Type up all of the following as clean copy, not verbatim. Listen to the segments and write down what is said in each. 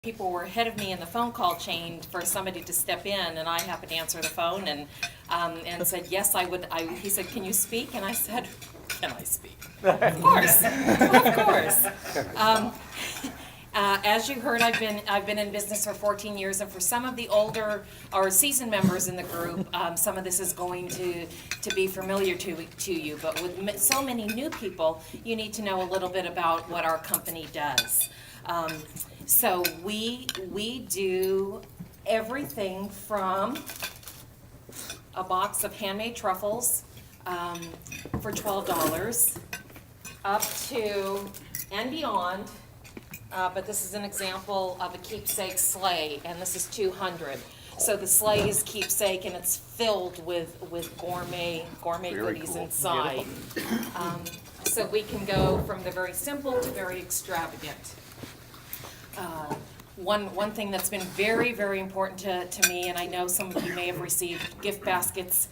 people were ahead of me in the phone call chain for somebody to step in, and I happened to answer the phone and said, yes, I would. He said, can you speak? And I said, can I speak? Of course, of course. As you heard, I've been in business for 14 years, and for some of the older or seasoned members in the group, some of this is going to be familiar to you. But with so many new people, you need to know a little bit about what our company does. So we do everything from a box of handmade truffles for $12 up to and beyond. But this is an example of a keepsake sleigh, and this is 200. So the sleigh is keepsake, and it's filled with gourmet goodies cool. Inside. So we can go from the very simple to very extravagant. One thing that's been very, very important to me, and I know some of you may have received gift baskets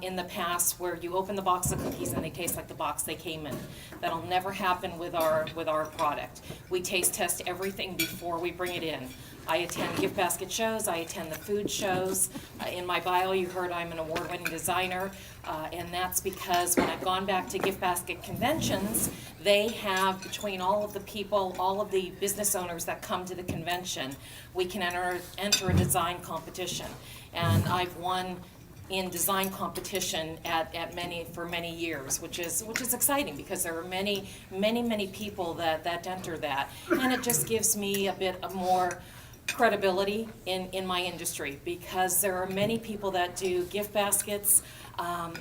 in the past where you open the box of cookies and they taste like the box they came in. That'll never happen with our product. We taste test everything before we bring it in. I attend gift basket shows, I attend the food shows. In my bio you heard I'm an award-winning designer, and that's because when I've gone back to gift basket conventions, they have, between all of the people, all of the business owners that come to the convention, we can enter a design competition. And I've won in design competition for many years, which is exciting because there are many people that enter that, and it just gives me a bit of more credibility in my industry, because there are many people that do gift baskets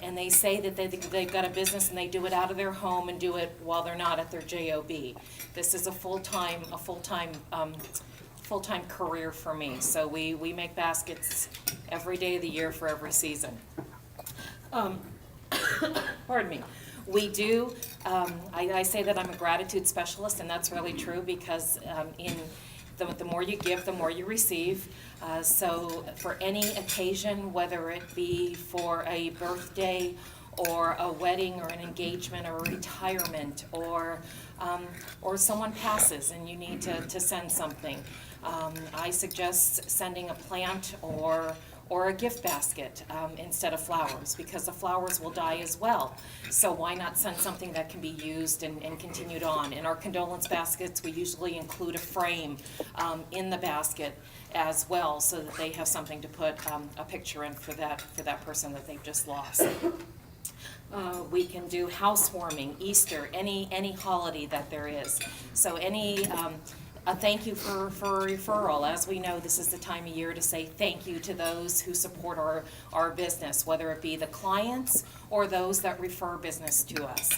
and they say that they've got a business and they do it out of their home and do it while they're not at their job. This is a full-time career for me. So we make baskets every day of the year for every season. Pardon me. We do, I say that I'm a gratitude specialist, and that's really true because the more you give, the more you receive. So for any occasion, whether it be for a birthday or a wedding or an engagement or a retirement, or someone passes and you need to send something, I suggest sending a plant or a gift basket instead of flowers, because the flowers will die as well. So why not send something that can be used and continued on? In our condolence baskets, we usually include a frame in the basket as well, so that they have something to put a picture in for that person that they've just lost. We can do housewarming, Easter, any holiday that there is. So a thank you for a referral. As we know, this is the time of year to say thank you to those who support our business, whether it be the clients or those that refer business to us.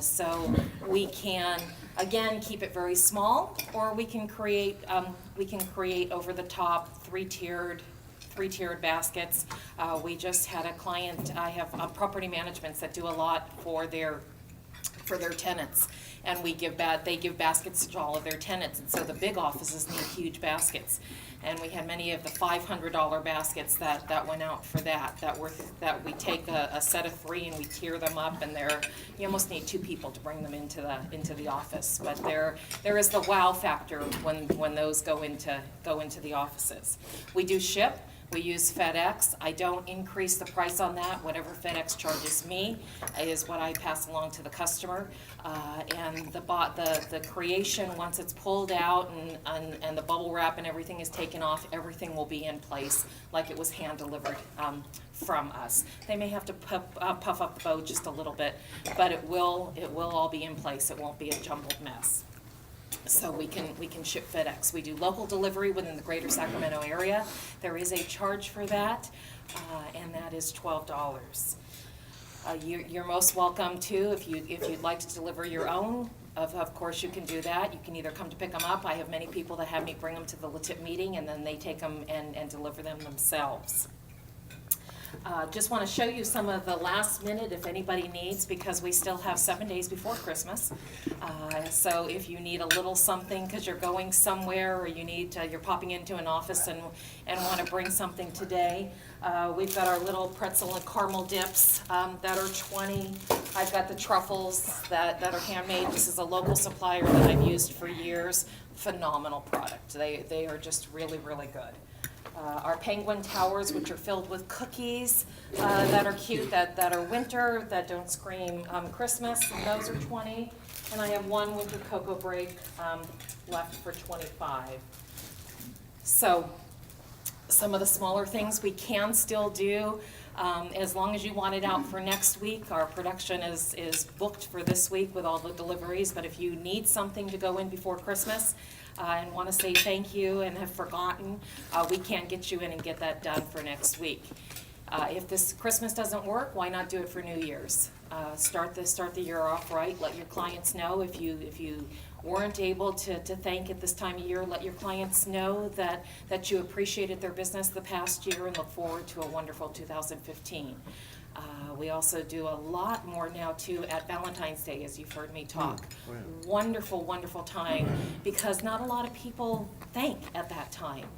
So we can, again, keep it very small, or we can create over the top three-tiered baskets. We just had a client. I have property managements that do a lot for their tenants, and they give baskets to all of their tenants, and so the big offices need huge baskets. And we had many of the $500 baskets that went out for that we take a set of 3 and we tier them up, and you almost need 2 people to bring them into the office. But there is the wow factor when those go into the offices. We do ship. We use FedEx. I don't increase the price on that. Whatever FedEx charges me is what I pass along to the customer. And the creation, once it's pulled out and the bubble wrap and everything is taken off, everything will be in place like it was hand delivered from us. They may have to puff up the bow just a little bit, but it will all be in place. It won't be a jumbled mess. So we can ship FedEx. We do local delivery within the greater Sacramento area. There is a charge for that, and that is $12. You're most welcome to, if you'd like to deliver your own. Of course, you can do that. You can either come to pick them up. I have many people that have me bring them to the LeTip meeting, and then they take them and deliver them themselves. Just want to show you some of the last minute if anybody needs, because we still have 7 days before Christmas. So if you need a little something because you're going somewhere, or you need you're popping into an office and want to bring something today, we've got our little pretzel and caramel dips that are 20. I've got the truffles that are handmade. This is a local supplier that I've used for years. Phenomenal product. They are just really, really good. Our penguin towers, which are filled with cookies that are cute, that are winter, that don't scream Christmas, and those are 20. And I have one winter cocoa break left for 25. So some of the smaller things we can still do, as long as you want it out for next week. Our production is booked for this week with all the deliveries, but if you need something to go in before Christmas, and want to say thank you and have forgotten, we can get you in and get that done for next week. If this Christmas doesn't work, why not do it for New Year's? Start the year off right. Let your clients know if you weren't able to thank at this time of year. Let your clients know that you appreciated their business the past year and look forward to a wonderful 2015. We also do a lot more now too at Valentine's Day, as you've heard me talk. Wonderful, wonderful time, because not a lot of people thank at that time.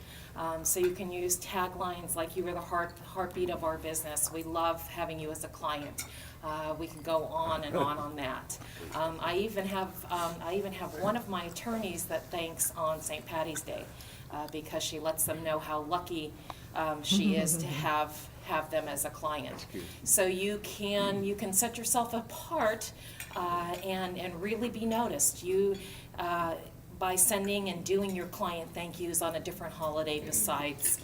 So you can use taglines like "You are the heartbeat of our business." We love having you as a client. We can go on and on that. I even have one of my attorneys that thanks on St. Patty's Day, because she lets them know how lucky she is to have them as a client. So you can set yourself apart and really be noticed. By sending and doing your client thank yous on a different holiday besides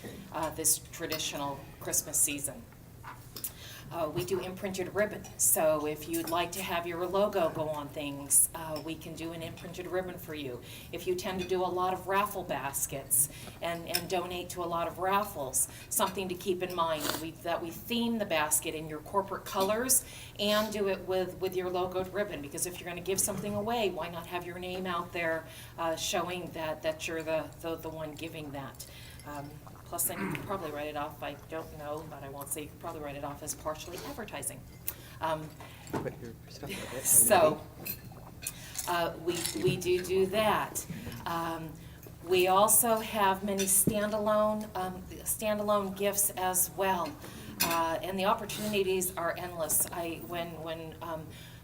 this traditional Christmas season. We do imprinted ribbon, so if you'd like to have your logo go on things, we can do an imprinted ribbon for you. If you tend to do a lot of raffle baskets and donate to a lot of raffles, something to keep in mind, that we theme the basket in your corporate colors and do it with your logoed ribbon, because if you're going to give something away, why not have your name out there showing that you're the one giving that. Plus, then you could probably write it off, I don't know, but I won't say, you could probably write it off as partially advertising. Put your stuff like it. So, we do that. We also have many standalone gifts as well, and the opportunities are endless.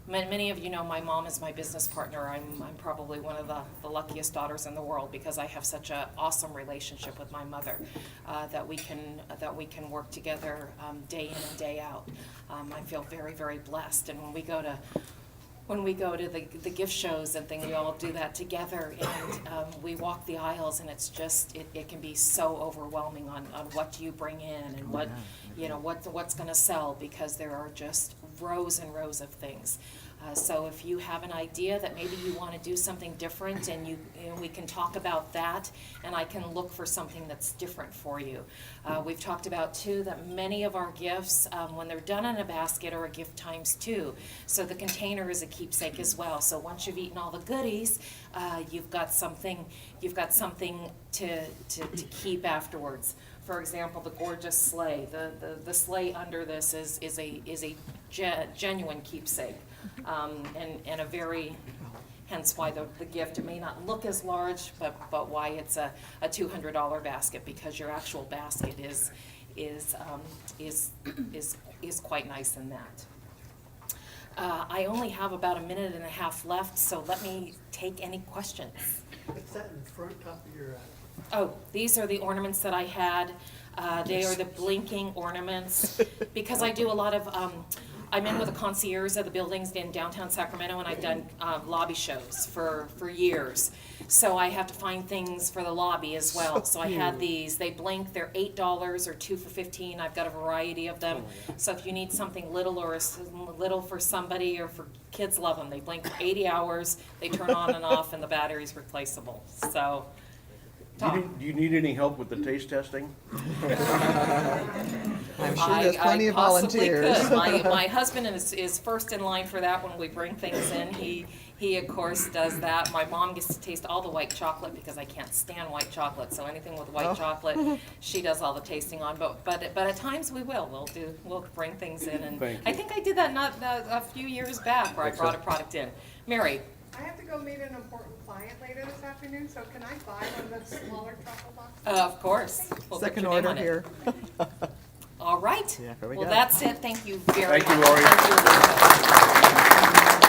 Many of you know my mom is my business partner. I'm probably one of the luckiest daughters in the world, because I have such an awesome relationship with my mother that we can work together day in and day out. I feel very, very blessed. And when we go to the gift shows and things, we all do that together, and we walk the aisles, and it's just it can be so overwhelming on what do you bring in and what's going to sell, because there are just rows and rows of things. So if you have an idea that maybe you want to do something different, and we can talk about that, and I can look for something that's different for you. We've talked about too that many of our gifts, when they're done in a basket, are a gift times two. So the container is a keepsake as well. So once you've eaten all the goodies, you've got something to keep afterwards. For example, the gorgeous sleigh. The sleigh under this is a genuine keepsake, and a very, hence why the gift, it may not look as large, but why it's a $200 basket, because your actual basket is quite nice in that. I only have about a minute and a half left, so let me take any questions. What's that in the front top of your Oh, these are the ornaments that I had. They are the blinking ornaments, because I do a lot of, I'm in with a concierge of the buildings in downtown Sacramento, and I've done lobby shows for years. So I have to find things for the lobby as well. So I had these. They blink. They're $8 or 2 for $15. I've got a variety of them. So if you need something little or little for somebody, or for kids, love them. They blink for 80 hours. They turn on and off, and the battery's replaceable. So. Do you need any help with the taste testing? I'm sure there's plenty of volunteers. I possibly could. My husband is first in line for that when we bring things in. He, of course, does that. My mom gets to taste all the white chocolate because I can't stand white chocolate. So anything with white Oh. chocolate, she does all the tasting on. But at times we will. We'll bring things in. And Thank I you. think I did that not a few years back where I brought a product in. Mary, I have to go meet an important client later this afternoon, so can I buy one of the smaller chocolate boxes? of course. We'll put Second your name order on it. here. All right. Yeah, here we Well, go. that's it. Thank you very Thank you, much. Lauri. Thank you, Elizabeth.